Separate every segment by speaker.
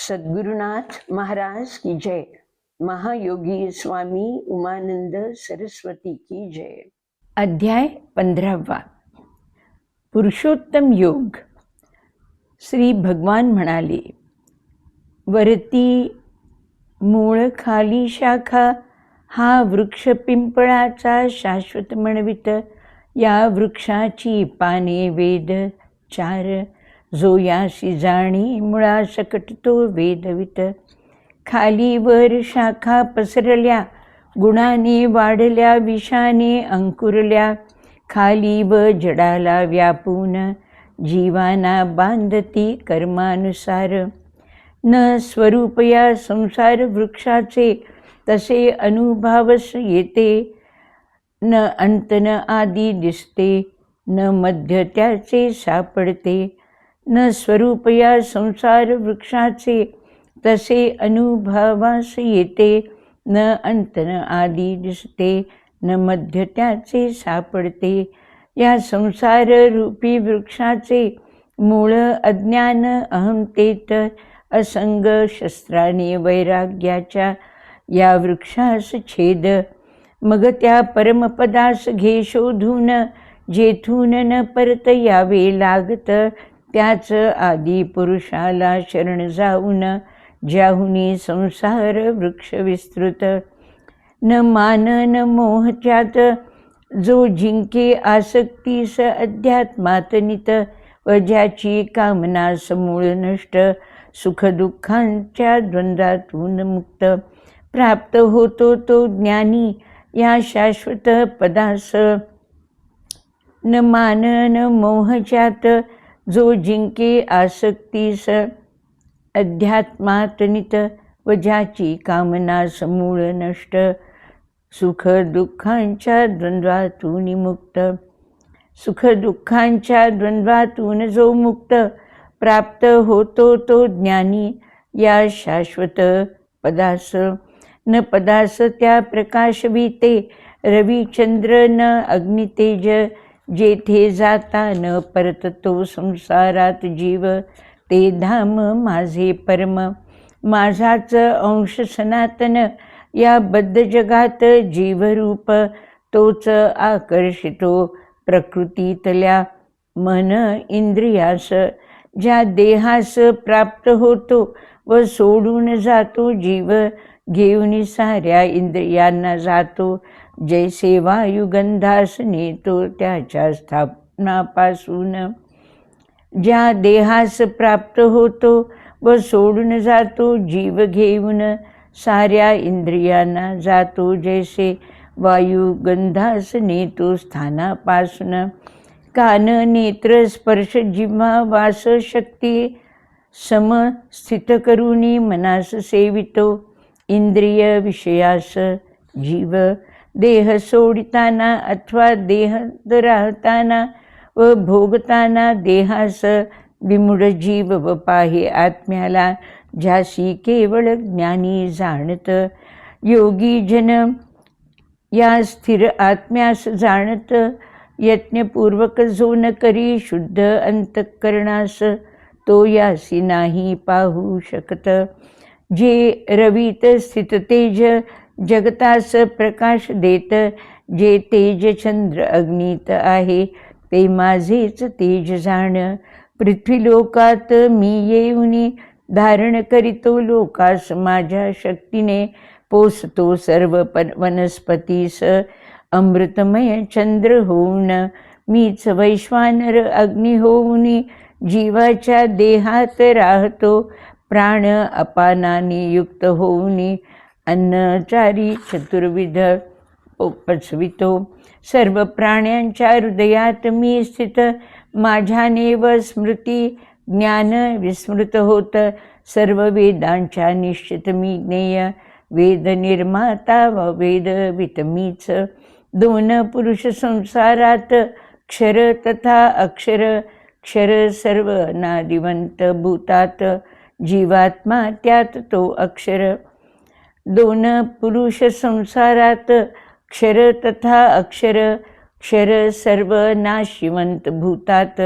Speaker 1: सद्गुरुनाथ महाराज की जय। महायोगी स्वामी उमानंद सरस्वती की जय।
Speaker 2: अध्याय 15वा पुरुषोत्तम योग। श्री भगवान म्हणाले, वरती मूळ खाली शाखा, हा वृक्ष पिंपळाचा शाश्वत म्हणवित. या वृक्षाची पाने वेद चार, जो यासी जाणी मुळा सकट तो वेदवित. खाली वर शाखा पसरल्या, गुणाने वाढल्या, विषाने अंकुरल्या. खाली व जडाला व्यापून, जीवाना बांधती कर्मानुसार. न स्वरूप या संसार वृक्षाचे, तसे अनुभावस येते. न अंत न आदी दिसते, न मध्य त्याचे सापडते. न स्वरूप या संसार वृक्षाचे, तसे अनुभवास येते. न अंत न आदी दिसते, न मध्य त्याचे सापडते. या संसार रूपी वृक्षाचे मूळ अज्ञान अहंतेत, असंग शस्त्राने वैराग्याच्या या वृक्षास छेद. मग त्या परमपदास घे शोधून, जेथून न परत यावे लागत. त्याच आदी पुरुषाला शरण जाऊन, ज्याहुनी संसार वृक्ष विस्तृत. न मान न मोह त्यात, जो जिंके आसक्तीस अध्यात्मात नित. व ज्याची कामना समूळ नष्ट, सुख दुःखांच्या द्वंद्वातून मुक्त. प्राप्त होतो तो ज्ञानी या शाश्वत पदास. न मान न मोह त्यात, जो जिंके आसक्तीस अध्यात्मात नित. व ज्याची कामना समूळ नष्ट, सुख दुःखांच्या द्वंद्वातून मुक्त. सुख दुःखांच्या द्वंद्वातून जो मुक्त, प्राप्त होतो तो ज्ञानी या शाश्वत पदास. न पदास त्या प्रकाशविते, रविचंद्र न अग्नितेज. जेथे जाता न परत तो संसारात जीव, ते धाम माझे परम. माझाच अंश सनातन, या बद्ध जगात जीवरूप. तोच आकर्षितो प्रकृतीतल्या मन इंद्रियास. ज्या देहास प्राप्त होतो व सोडून जातो जीव, घेऊन साऱ्या इंद्रियांना जातो. जैसे वायुगंधास नेतो त्याच्या स्थापनापासून. ज्या देहास प्राप्त होतो व सोडून जातो जीव, घेऊन साऱ्या इंद्रियांना जातो. जैसे वायुगंधास नेतो स्थानापासून. कान नेत्र स्पर्श जिव्हा वास शक्ती, सम स्थित करुणी मनास सेवितो. इंद्रिय विषयास जीव, देह सोडिताना अथवा देहात राहताना व भोगताना देहास विमूढ जीव व पाहे आत्म्याला. ज्यासी केवळ ज्ञानी जाणत. योगी जन या स्थिर आत्म्यास जाणत. यत्नपूर्वक जो न करी शुद्ध अंतःकरणास, तो यासी नाही पाहू शकत. जे रवीत स्थित तेज, जगतास प्रकाश देत. जे तेज चंद्र अग्नीत आहे, ते माझेच तेज जाण. पृथ्वीलोकात मी येऊनी, धारण करीतो लोकास माझ्या शक्तीने. पोसतो सर्व वनस्पतीस, अमृतमय चंद्र होऊन. मीच वैश्वानर अग्नी होऊनी, जीवाच्या देहात राहतो. प्राण अपानाने युक्त होऊनी, अन्नचारी चतुर्विध पचवितो. सर्व प्राण्यांच्या हृदयात मी स्थित. माझ्याने व स्मृती ज्ञान विस्मृत होत. सर्व वेदांच्या निश्चित मी ज्ञेय. वेद निर्माता व वेदवित मीच. दोन पुरुष संसारात, क्षर तथा अक्षर. क्षर सर्व नादिवंत भूतात, जीवात्मा त्यात तो अक्षर. दोन पुरुष संसारात, क्षर तथा अक्षर. क्षर सर्व नाशिवंत भूतात,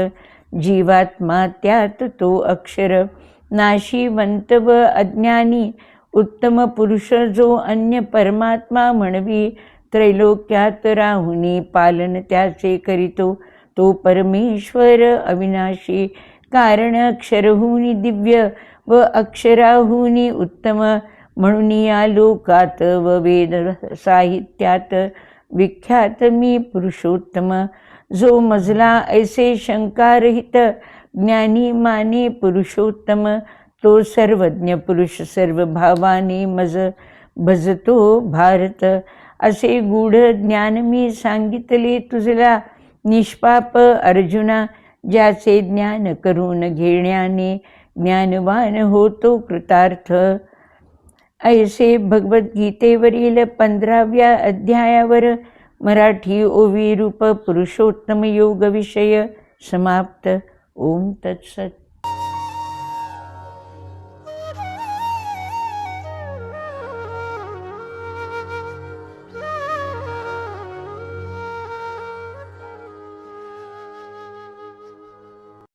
Speaker 2: जीवात्मा त्यात तो अक्षर. नाशिवंत व अज्ञानी उत्तम पुरुष जो अन्य परमात्मा म्हणवी त्रैलोक्यात राहुनी पालन त्याचे करीतो तो परमेश्वर अविनाशी कारण अक्षरहुनी दिव्य व अक्षराहुनी उत्तम म्हणून या लोकात व वेद साहित्यात विख्यात मी पुरुषोत्तम जो मजला ऐसे शंकारहित ज्ञानी माने पुरुषोत्तम तो सर्वज्ञ पुरुष सर्व भावाने मज भजतो भारत असे गूढ ज्ञान मी सांगितले तुझला निष्पाप अर्जुना ज्याचे ज्ञान करून घेण्याने ज्ञानवान होतो कृतार्थ ऐसे भगवद्गीतेवरील 15व्या अध्यायावर मराठी ओवी रूप पुरुषोत्तम योग विषय समाप्त. ओम तत्सत.